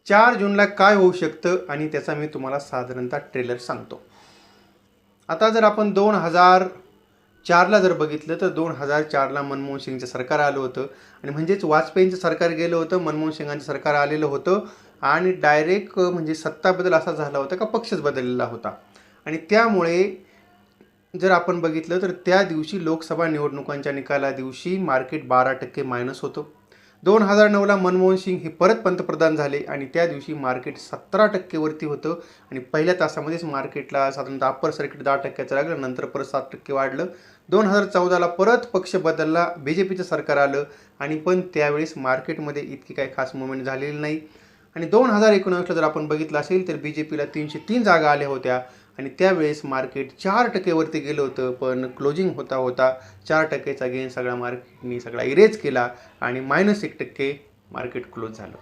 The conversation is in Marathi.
4 जूनला काय होऊ शकतं आणि त्याचा मी तुम्हाला साधारणतः ट्रेलर सांगतो. आता जर आपण 2004ला जर बघितलं तर 2004ला मनमोहन सिंगचं सरकार आलं होतं आणि म्हणजेच वाजपेयींचं सरकार गेलं होतं, मनमोहन सिंगांचं सरकार आलेलं होतं आणि डायरेक्ट म्हणजे सत्ता बदल असा झाला होता का पक्षच बदललेला होता. आणि त्यामुळे जर आपण बघितलं तर त्या दिवशी लोकसभा निवडणुकांच्या निकाला दिवशी मार्केट 12% मायनस होतं. 2009ला मनमोहन सिंग हे परत पंतप्रधान झाले आणि त्या दिवशी मार्केट 17% वरती होतं आणि पहिल्या तासामध्येच मार्केटला साधारणतः अप्पर सर्किट 10%चं लागलं, नंतर परत 7% वाढलं. 2014ला परत पक्ष बदलला, BJPचं सरकार आलं आणि पण त्यावेळेस मार्केटमध्ये इतकी काही खास मुवमेंट झालेली नाही. आणि 2019ला जर आपण बघितलं असेल तर BJPला 303 जागा आल्या होत्या आणि त्यावेळेस मार्केट 4% वरती गेलं होतं, पण क्लोजिंग होता 4%चा गेन सगळा मार्केटनी सगळा इरेज केला आणि -1% मार्केट क्लोज झालं.